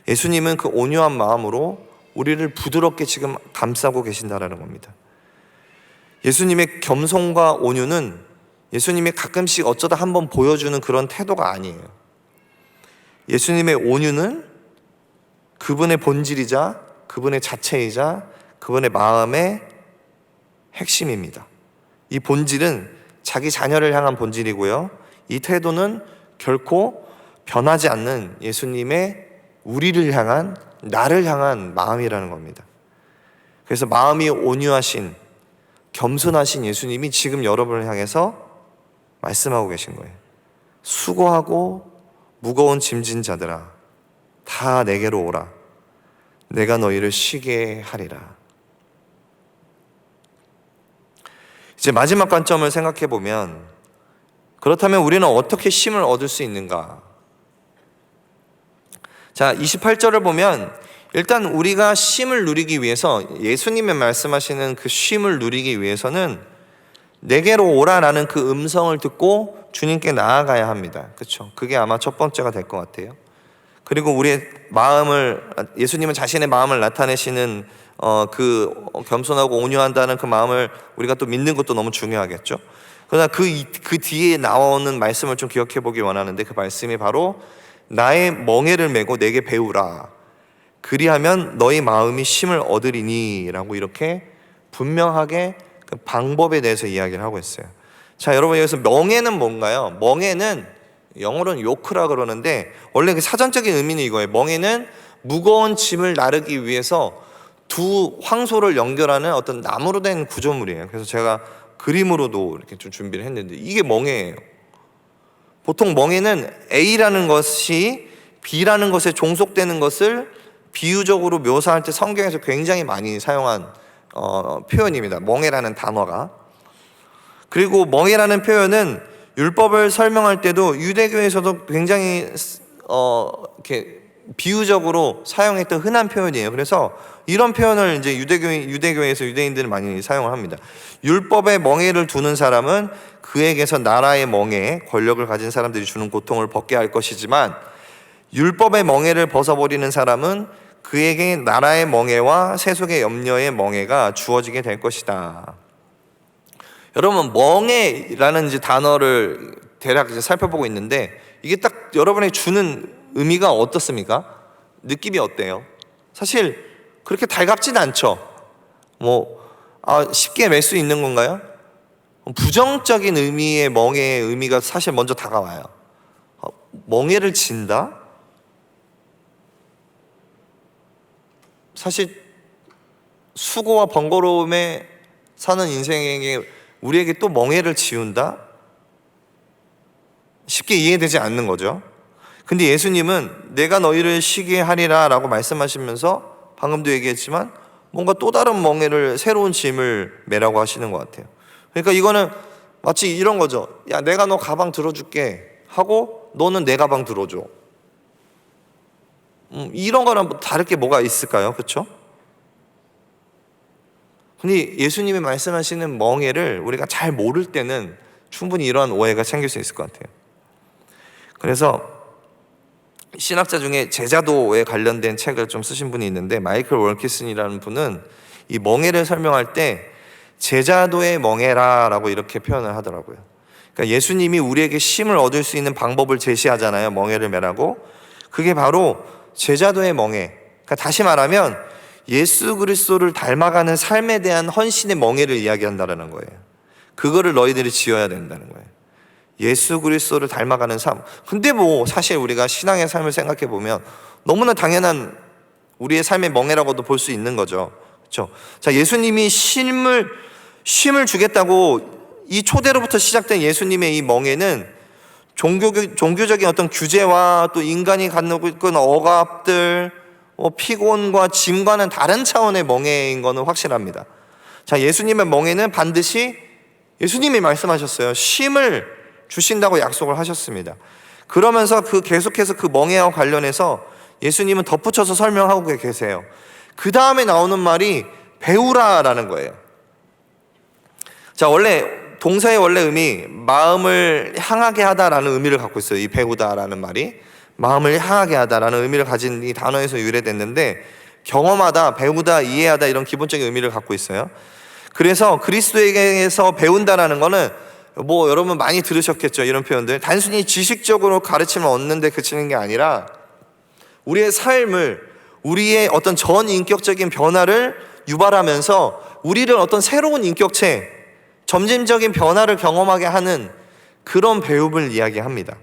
예수님은 그 온유한 마음으로 우리를 부드럽게 지금 감싸고 계신다라는 겁니다. 예수님의 겸손과 온유는 예수님이 가끔씩 어쩌다 한번 보여주는 그런 태도가 아니에요. 예수님의 온유는 그분의 본질이자 그분의 자체이자 그분의 마음의 핵심입니다. 이 본질은 자기 자녀를 향한 본질이고요, 이 태도는 결코 변하지 않는 예수님의 우리를 향한, 나를 향한 마음이라는 겁니다. 그래서 마음이 온유하신, 겸손하신 예수님이 지금 여러분을 향해서 말씀하고 계신 거예요. 수고하고 무거운 짐진 자들아, 다 내게로 오라. 내가 너희를 쉬게 하리라. 이제 마지막 관점을 생각해 보면, 그렇다면 우리는 어떻게 쉼을 얻을 수 있는가? 자, 28절을 보면 일단 우리가 쉼을 누리기 위해서, 예수님의 말씀하시는 그 쉼을 누리기 위해서는 내게로 오라라는 그 음성을 듣고 주님께 나아가야 합니다. 그렇죠? 그게 아마 첫 번째가 될 것 같아요. 그리고 우리의 마음을, 예수님은 자신의 마음을 나타내시는 그 겸손하고 온유한다는 그 마음을 우리가 또 믿는 것도 너무 중요하겠죠. 그러나 그 뒤에 나오는 말씀을 좀 기억해 보기 원하는데, 그 말씀이 바로 나의 멍에를 메고 내게 배우라. 그리하면 너희 마음이 쉼을 얻으리니 라고 이렇게 분명하게 그 방법에 대해서 이야기를 하고 있어요. 자, 여러분, 여기서 멍에는 뭔가요? 멍에는 영어로는 요크라 그러는데 원래 그 사전적인 의미는 이거예요. 멍에는 무거운 짐을 나르기 위해서 두 황소를 연결하는 어떤 나무로 된 구조물이에요. 그래서 제가 그림으로도 이렇게 좀 준비를 했는데 이게 멍에예요. 보통 멍에는 A라는 것이 B라는 것에 종속되는 것을 비유적으로 묘사할 때 성경에서 굉장히 많이 사용한 표현입니다. 멍에라는 단어가. 그리고 멍에라는 표현은 율법을 설명할 때도 유대교에서도 굉장히 이렇게 비유적으로 사용했던 흔한 표현이에요. 그래서 이런 표현을 이제 유대교에서 유대인들은 많이 사용을 합니다. 율법의 멍에를 두는 사람은 그에게서 나라의 멍에, 권력을 가진 사람들이 주는 고통을 벗게 할 것이지만, 율법의 멍에를 벗어버리는 사람은 그에게 나라의 멍에와 세속의 염려의 멍에가 주어지게 될 것이다. 여러분, 멍에라는 이제 단어를 대략 이제 살펴보고 있는데, 이게 딱 여러분에게 주는 의미가 어떻습니까? 느낌이 어때요? 사실 그렇게 달갑진 않죠. 쉽게 맬 수 있는 건가요? 부정적인 의미의 멍에의 의미가 사실 먼저 다가와요. 멍에를 진다? 사실 수고와 번거로움에 사는 인생에게 우리에게 또 멍에를 지운다? 쉽게 이해되지 않는 거죠. 근데 예수님은 내가 너희를 쉬게 하리라 라고 말씀하시면서 방금도 얘기했지만 뭔가 또 다른 멍에를, 새로운 짐을 매라고 하시는 것 같아요. 그러니까 이거는 마치 이런 거죠. 야, 내가 너 가방 들어줄게 하고 너는 내 가방 들어줘. 이런 거랑 다를 게 뭐가 있을까요? 그렇죠? 근데 예수님이 말씀하시는 멍에를 우리가 잘 모를 때는 충분히 이러한 오해가 생길 수 있을 것 같아요. 그래서 신학자 중에 제자도에 관련된 책을 좀 쓰신 분이 있는데, 마이클 월키슨이라는 분은 이 멍에를 설명할 때 제자도의 멍에라라고 이렇게 표현을 하더라고요. 그러니까 예수님이 우리에게 쉼을 얻을 수 있는 방법을 제시하잖아요. 멍에를 매라고. 그게 바로 제자도의 멍에. 그러니까 다시 말하면 예수 그리스도를 닮아가는 삶에 대한 헌신의 멍에를 이야기한다는 거예요. 그거를 너희들이 지어야 된다는 거예요. 예수 그리스도를 닮아가는 삶. 근데 사실 우리가 신앙의 삶을 생각해 보면 너무나 당연한 우리의 삶의 멍에라고도 볼 수 있는 거죠. 그렇죠? 자, 예수님이 쉼을 주겠다고 이 초대로부터 시작된 예수님의 이 멍에는 종교적인 어떤 규제와 또 인간이 갖고 있는 억압들, 피곤과 짐과는 다른 차원의 멍에인 거는 확실합니다. 자, 예수님의 멍에는 반드시 예수님이 말씀하셨어요. 쉼을 주신다고 약속을 하셨습니다. 그러면서 계속해서 그 멍에와 관련해서 예수님은 덧붙여서 설명하고 계세요. 그 다음에 나오는 말이 배우라라는 거예요. 자, 원래 동사의 원래 의미, 마음을 향하게 하다라는 의미를 갖고 있어요. 이 배우다라는 말이 마음을 향하게 하다라는 의미를 가진 이 단어에서 유래됐는데, 경험하다, 배우다, 이해하다 이런 기본적인 의미를 갖고 있어요. 그래서 그리스도에게서 배운다라는 거는 여러분 많이 들으셨겠죠. 이런 표현들. 단순히 지식적으로 가르침을 얻는데 그치는 게 아니라 우리의 삶을, 우리의 어떤 전인격적인 변화를 유발하면서 우리를 어떤 새로운 인격체, 점진적인 변화를 경험하게 하는 그런 배움을 이야기합니다.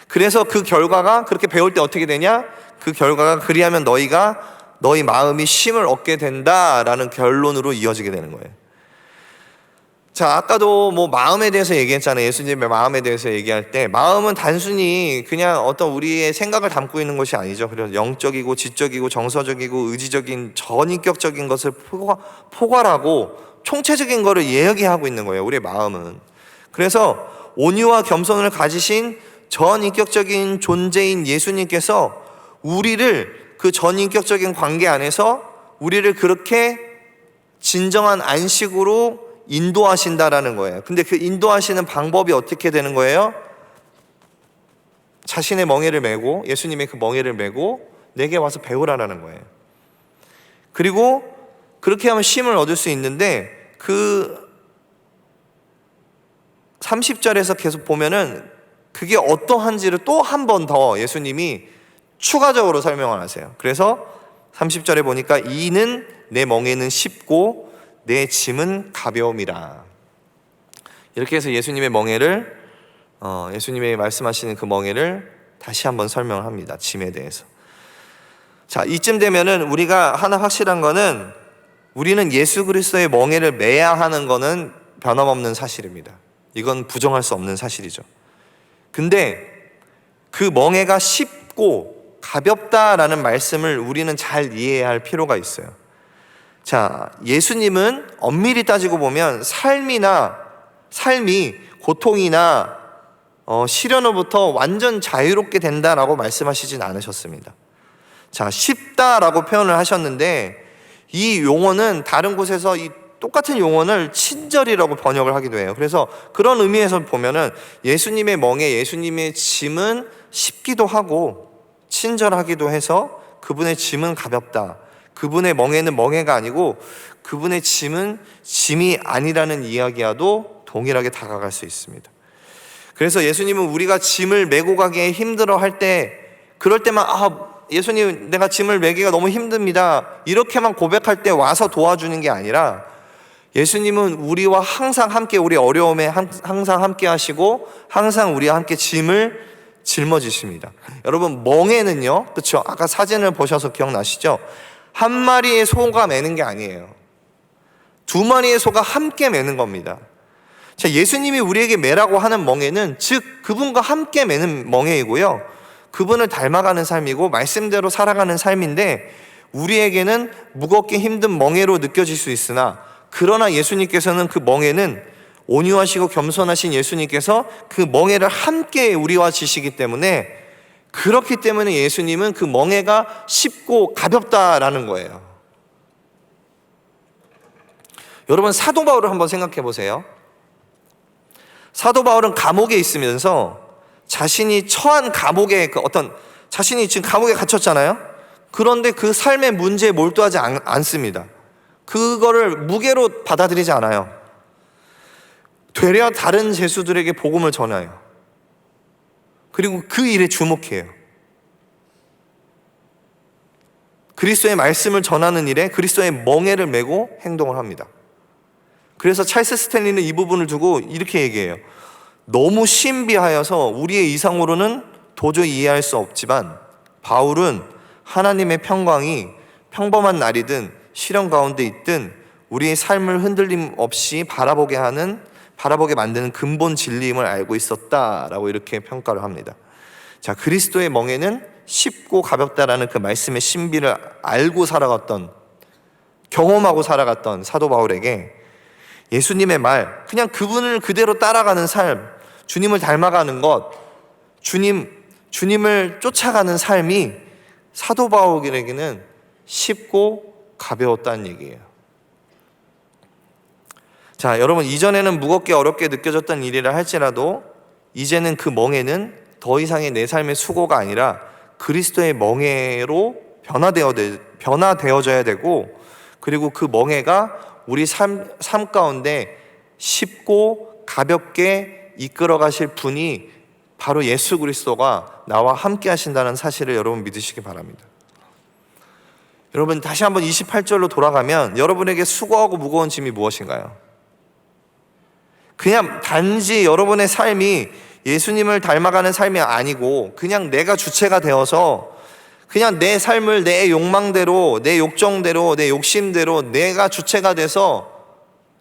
그래서 그 결과가, 그렇게 배울 때 어떻게 되냐? 그 결과가 그리하면 너희 마음이 쉼을 얻게 된다라는 결론으로 이어지게 되는 거예요. 자, 아까도 마음에 대해서 얘기했잖아요. 예수님의 마음에 대해서 얘기할 때 마음은 단순히 그냥 어떤 우리의 생각을 담고 있는 것이 아니죠. 그래서 영적이고 지적이고 정서적이고 의지적인 전인격적인 것을 포괄하고 총체적인 것을 이야기하고 있는 거예요. 우리의 마음은. 그래서 온유와 겸손을 가지신 전인격적인 존재인 예수님께서 우리를 그 전인격적인 관계 안에서 우리를 그렇게 진정한 안식으로 인도하신다라는 거예요. 근데 그 인도하시는 방법이 어떻게 되는 거예요? 자신의 멍에를 메고, 예수님의 그 멍에를 메고 내게 와서 배우라라는 거예요. 그리고 그렇게 하면 쉼을 얻을 수 있는데, 그 30절에서 계속 보면은 그게 어떠한지를 또 한 번 더 예수님이 추가적으로 설명을 하세요. 그래서 30절에 보니까 이는 내 멍에는 쉽고 내 짐은 가벼움이라. 이렇게 해서 예수님의 멍에를, 예수님이 말씀하시는 그 멍에를 다시 한번 설명을 합니다. 짐에 대해서. 자, 이쯤 되면은 우리가 하나 확실한 거는, 우리는 예수 그리스도의 멍에를 매야 하는 거는 변함없는 사실입니다. 이건 부정할 수 없는 사실이죠. 근데 그 멍에가 쉽고 가볍다라는 말씀을 우리는 잘 이해해야 할 필요가 있어요. 자, 예수님은 엄밀히 따지고 보면 삶이 고통이나 시련으로부터 완전 자유롭게 된다라고 말씀하시진 않으셨습니다. 자, 쉽다라고 표현을 하셨는데 이 용어는 다른 곳에서 이 똑같은 용어를 친절이라고 번역을 하기도 해요. 그래서 그런 의미에서 보면은 예수님의 멍에, 예수님의 짐은 쉽기도 하고 친절하기도 해서 그분의 짐은 가볍다. 그분의 멍에는 멍에가 아니고 그분의 짐은 짐이 아니라는 이야기와도 동일하게 다가갈 수 있습니다. 그래서 예수님은 우리가 짐을 메고 가기에 힘들어 할 때, 그럴 때만 예수님 내가 짐을 메기가 너무 힘듭니다, 이렇게만 고백할 때 와서 도와주는 게 아니라 예수님은 우리와 항상 함께, 우리 어려움에 항상 함께 하시고 항상 우리와 함께 짐을 짊어지십니다. 여러분, 멍에는요, 그렇죠? 아까 사진을 보셔서 기억나시죠? 한 마리의 소가 매는 게 아니에요. 두 마리의 소가 함께 매는 겁니다. 자, 예수님이 우리에게 매라고 하는 멍에는 즉 그분과 함께 매는 멍에이고요, 그분을 닮아가는 삶이고 말씀대로 살아가는 삶인데, 우리에게는 무겁게 힘든 멍에로 느껴질 수 있으나 그러나 예수님께서는 그 멍에는 온유하시고 겸손하신 예수님께서 그 멍에를 함께 우리와 지시기 때문에, 그렇기 때문에 예수님은 그 멍에가 쉽고 가볍다라는 거예요. 여러분, 사도 바울을 한번 생각해 보세요. 사도 바울은 감옥에 있으면서 자신이 처한 감옥에 자신이 지금 감옥에 갇혔잖아요. 그런데 그 삶의 문제에 몰두하지 않습니다. 그거를 무게로 받아들이지 않아요. 되려 다른 죄수들에게 복음을 전해요. 그리고 그 일에 주목해요. 그리스도의 말씀을 전하는 일에 그리스도의 멍에를 메고 행동을 합니다. 그래서 찰스 스탠리는 이 부분을 두고 이렇게 얘기해요. 너무 신비하여서 우리의 이상으로는 도저히 이해할 수 없지만 바울은 하나님의 평강이 평범한 날이든 시련 가운데 있든 우리의 삶을 흔들림 없이 바라보게 만드는 근본 진리임을 알고 있었다라고 이렇게 평가를 합니다. 자, 그리스도의 멍에는 쉽고 가볍다라는 그 말씀의 신비를 알고 살아갔던, 경험하고 살아갔던 사도 바울에게 예수님의 말, 그냥 그분을 그대로 따라가는 삶, 주님을 닮아가는 것, 주님을 쫓아가는 삶이 사도 바울에게는 쉽고 가벼웠다는 얘기예요. 자, 여러분, 이전에는 무겁게 어렵게 느껴졌던 일이라 할지라도 이제는 그 멍에는 더 이상의 내 삶의 수고가 아니라 그리스도의 멍에로 변화되어져야 되고, 그리고 그 멍에가 우리 삶 가운데 쉽고 가볍게 이끌어 가실 분이 바로 예수 그리스도가 나와 함께 하신다는 사실을 여러분 믿으시기 바랍니다. 여러분, 다시 한번 28절로 돌아가면 여러분에게 수고하고 무거운 짐이 무엇인가요? 그냥 단지 여러분의 삶이 예수님을 닮아가는 삶이 아니고 그냥 내가 주체가 되어서 그냥 내 삶을 내 욕망대로, 내 욕정대로, 내 욕심대로 내가 주체가 돼서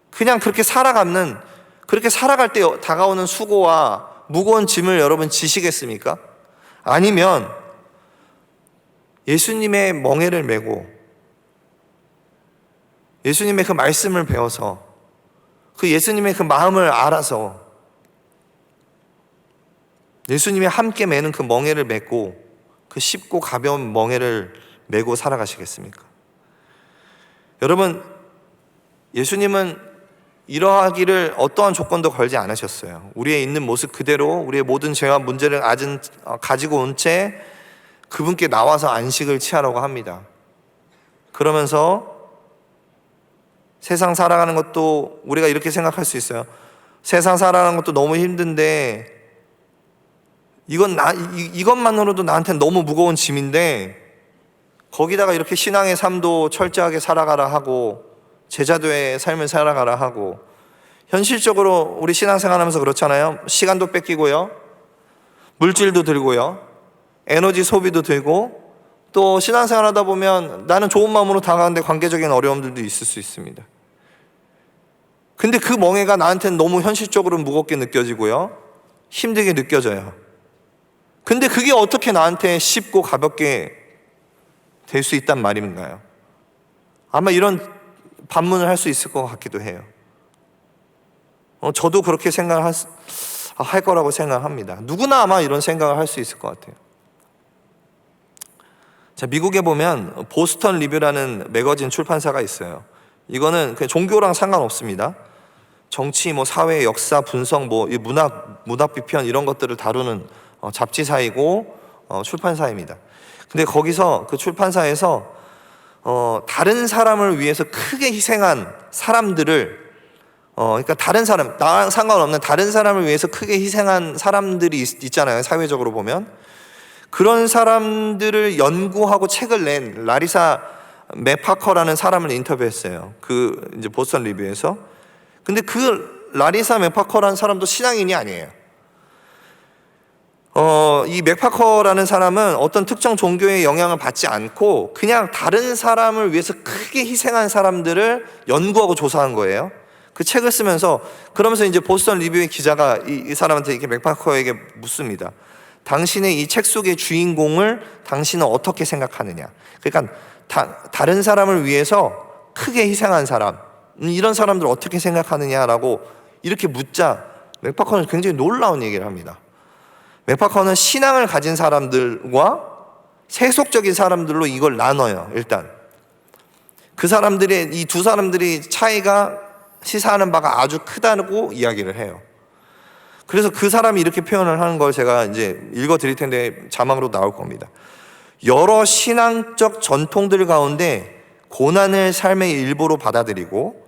그냥 그렇게 살아갈 때 다가오는 수고와 무거운 짐을 여러분 지시겠습니까? 아니면 예수님의 멍에를 메고 예수님의 그 말씀을 배워서 그 예수님의 그 마음을 알아서 예수님이 함께 매는 그 멍에를 메고 그 쉽고 가벼운 멍에를 메고 살아가시겠습니까? 여러분, 예수님은 이러하기를 어떠한 조건도 걸지 않으셨어요. 우리의 있는 모습 그대로 우리의 모든 죄와 문제를 가지고 온 채 그분께 나와서 안식을 취하라고 합니다. 그러면서 세상 살아가는 것도 우리가 이렇게 생각할 수 있어요. 세상 살아가는 것도 너무 힘든데 이것만으로도 나한테는 너무 무거운 짐인데 거기다가 이렇게 신앙의 삶도 철저하게 살아가라 하고 제자도의 삶을 살아가라 하고, 현실적으로 우리 신앙생활하면서 그렇잖아요. 시간도 뺏기고요, 물질도 들고요, 에너지 소비도 들고, 또 신앙생활하다 보면 나는 좋은 마음으로 다가가는데 관계적인 어려움들도 있을 수 있습니다. 근데 그 멍에가 나한테는 너무 현실적으로 무겁게 느껴지고요, 힘들게 느껴져요. 근데 그게 어떻게 나한테 쉽고 가볍게 될 수 있단 말인가요? 아마 이런 반문을 할 수 있을 것 같기도 해요. 저도 그렇게 할 거라고 생각합니다. 누구나 아마 이런 생각을 할 수 있을 것 같아요. 자, 미국에 보면 보스턴 리뷰라는 매거진 출판사가 있어요. 이거는 그냥 종교랑 상관없습니다. 정치, 사회, 역사, 분석, 이 문학 비편 이런 것들을 다루는 잡지사이고 출판사입니다. 근데 거기서 그 출판사에서 다른 사람을 위해서 크게 희생한 사람들을 그러니까 다른 사람, 나랑 상관없는 다른 사람을 위해서 크게 희생한 사람들이 있잖아요. 사회적으로 보면 그런 사람들을 연구하고 책을 낸 라리사 맥파커라는 사람을 인터뷰했어요. 그 이제 보스턴 리뷰에서. 근데 그 라리사 맥파커라는 사람도 신앙인이 아니에요. 이 맥파커라는 사람은 어떤 특정 종교의 영향을 받지 않고 그냥 다른 사람을 위해서 크게 희생한 사람들을 연구하고 조사한 거예요. 그 책을 쓰면서 그러면서 이제 보스턴 리뷰의 기자가 이 사람한테 이렇게 맥파커에게 묻습니다. 당신의 이 책 속의 주인공을 당신은 어떻게 생각하느냐? 그러니까 다른 사람을 위해서 크게 희생한 사람, 이런 사람들 어떻게 생각하느냐라고 이렇게 묻자 맥파커는 굉장히 놀라운 얘기를 합니다. 맥파커는 신앙을 가진 사람들과 세속적인 사람들로 이걸 나눠요. 일단 그 사람들의 이 두 사람들이 차이가 시사하는 바가 아주 크다고 이야기를 해요. 그래서 그 사람이 이렇게 표현을 하는 걸 제가 이제 읽어 드릴 텐데 자막으로 나올 겁니다. 여러 신앙적 전통들 가운데 고난을 삶의 일부로 받아들이고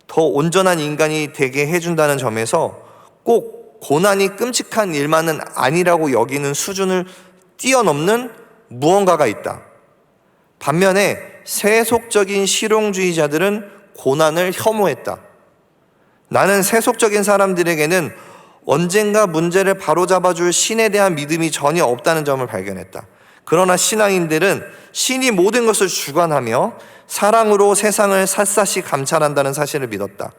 더 온전한 인간이 되게 해준다는 점에서 꼭 고난이 끔찍한 일만은 아니라고 여기는 수준을 뛰어넘는 무언가가 있다. 반면에 세속적인 실용주의자들은 고난을 혐오했다. 나는 세속적인 사람들에게는 언젠가 문제를 바로잡아줄 신에 대한 믿음이 전혀 없다는 점을 발견했다. 그러나 신앙인들은 신이 모든 것을 주관하며 사랑으로 세상을 샅샅이 감찰한다는 사실을 믿었다.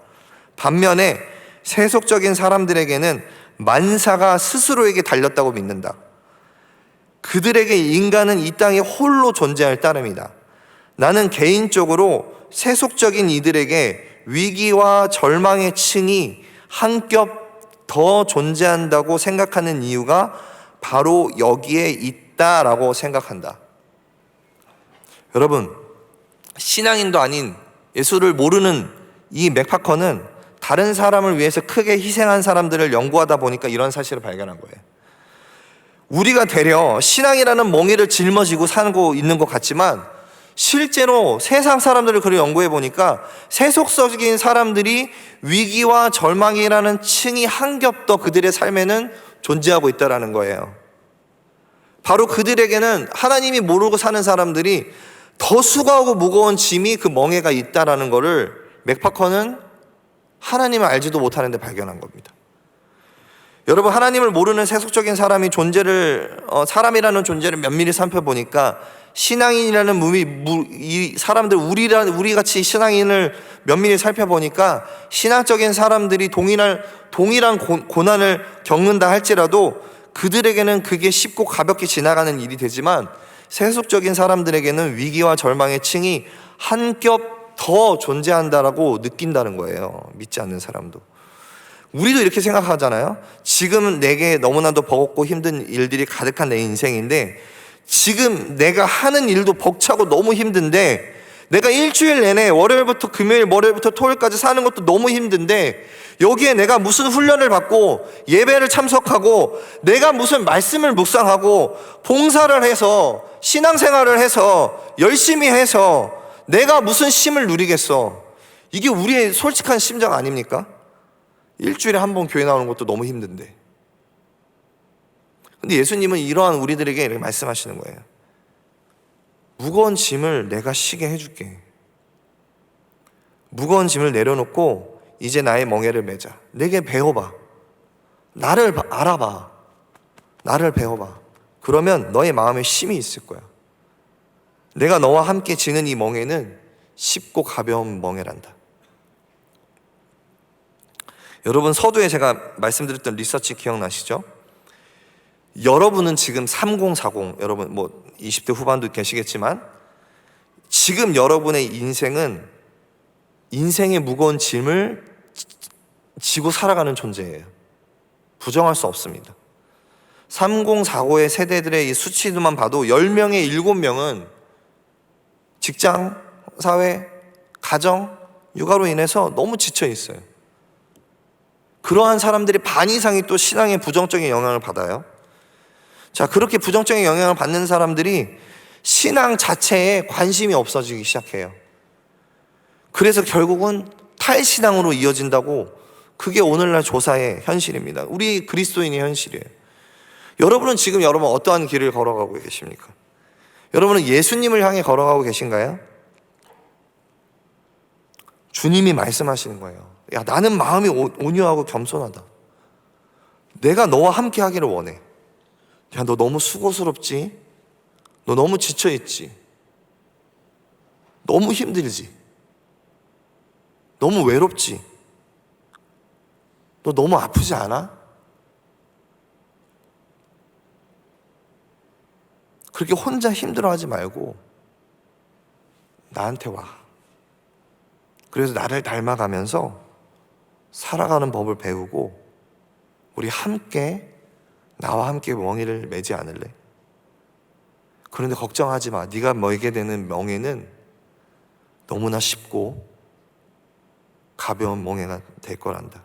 반면에 세속적인 사람들에게는 만사가 스스로에게 달렸다고 믿는다. 그들에게 인간은 이 땅에 홀로 존재할 따름이다. 나는 개인적으로 세속적인 이들에게 위기와 절망의 층이 한 겹 더 존재한다고 생각하는 이유가 바로 여기에 있다라고 생각한다. 여러분, 신앙인도 아닌 예수를 모르는 이 맥파커는 다른 사람을 위해서 크게 희생한 사람들을 연구하다 보니까 이런 사실을 발견한 거예요. 우리가 되려 신앙이라는 멍에를 짊어지고 살고 있는 것 같지만 실제로 세상 사람들을 그렇게 연구해 보니까 세속적인 사람들이 위기와 절망이라는 층이 한 겹 더 그들의 삶에는 존재하고 있다는 거예요. 바로 그들에게는 하나님이 모르고 사는 사람들이 더 수고하고 무거운 짐이 그 멍에가 있다는 것을 맥파커는 하나님을 알지도 못하는데 발견한 겁니다. 여러분, 하나님을 모르는 세속적인 사람이 사람이라는 존재를 면밀히 살펴보니까 신앙인이라는 이 사람들, 우리 같이 신앙인을 면밀히 살펴보니까 신앙적인 사람들이 동일한 고난을 겪는다 할지라도 그들에게는 그게 쉽고 가볍게 지나가는 일이 되지만 세속적인 사람들에게는 위기와 절망의 층이 한 겹 더 존재한다라고 느낀다는 거예요. 믿지 않는 사람도. 우리도 이렇게 생각하잖아요. 지금 내게 너무나도 버겁고 힘든 일들이 가득한 내 인생인데 지금 내가 하는 일도 벅차고 너무 힘든데 내가 일주일 내내 월요일부터 금요일, 월요일부터 토요일까지 사는 것도 너무 힘든데 여기에 내가 무슨 훈련을 받고 예배를 참석하고 내가 무슨 말씀을 묵상하고 봉사를 해서 신앙생활을 해서 열심히 해서 내가 무슨 쉼을 누리겠어. 이게 우리의 솔직한 심정 아닙니까? 일주일에 한 번 교회 나오는 것도 너무 힘든데. 근데 예수님은 이러한 우리들에게 이렇게 말씀하시는 거예요. 무거운 짐을 내가 쉬게 해줄게. 무거운 짐을 내려놓고 이제 나의 멍에를 매자. 내게 배워봐. 나를 알아봐. 나를 배워봐. 그러면 너의 마음에 쉼이 있을 거야. 내가 너와 함께 지는 이 멍에는 쉽고 가벼운 멍에란다. 여러분, 서두에 제가 말씀드렸던 리서치 기억나시죠? 여러분은 지금 3040, 여러분 20대 후반도 계시겠지만 지금 여러분의 인생은 인생의 무거운 짐을 지고 살아가는 존재예요. 부정할 수 없습니다. 3045의 세대들의 이 수치도만 봐도 10명에 7명은 직장, 사회, 가정, 육아로 인해서 너무 지쳐 있어요. 그러한 사람들이 반 이상이 또 신앙에 부정적인 영향을 받아요. 자, 그렇게 부정적인 영향을 받는 사람들이 신앙 자체에 관심이 없어지기 시작해요. 그래서 결국은 탈신앙으로 이어진다고, 그게 오늘날 조사의 현실입니다. 우리 그리스도인의 현실이에요. 여러분은 지금 어떠한 길을 걸어가고 계십니까? 여러분은 예수님을 향해 걸어가고 계신가요? 주님이 말씀하시는 거예요. 야, 나는 마음이 온유하고 겸손하다. 내가 너와 함께 하기를 원해. 야, 너 너무 수고스럽지? 너 너무 지쳐있지? 너무 힘들지? 너무 외롭지? 너 너무 아프지 않아? 그렇게 혼자 힘들어하지 말고 나한테 와. 그래서 나를 닮아가면서 살아가는 법을 배우고 우리 함께, 나와 함께 멍에를 매지 않을래? 그런데 걱정하지 마. 네가 매게 되는 멍에는 너무나 쉽고 가벼운 멍에가 될 거란다.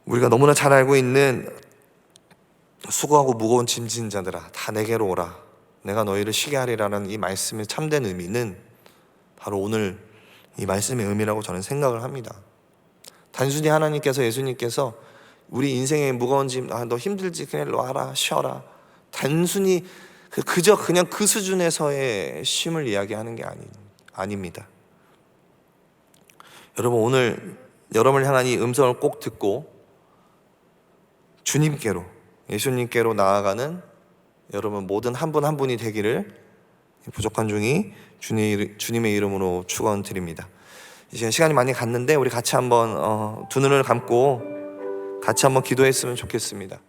우리가 너무나 잘 알고 있는 수고하고 무거운 짐진 자들아, 다 내게로 오라. 내가 너희를 쉬게 하리라는 이 말씀의 참된 의미는 바로 오늘 이 말씀의 의미라고 저는 생각을 합니다. 단순히 하나님께서, 예수님께서 우리 인생의 무거운 짐, 너 힘들지? 그냥 일로 와라, 쉬어라. 단순히 그저 그냥 그 수준에서의 쉼을 이야기하는 게 아닙니다. 여러분, 오늘 여러분을 향한 이 음성을 꼭 듣고 주님께로, 예수님께로 나아가는 여러분 모든 한 분 한 분이 되기를 부족한 중이 주님의 이름으로 축원드립니다. 이제 시간이 많이 갔는데 우리 같이 한번 두 눈을 감고 같이 한번 기도했으면 좋겠습니다.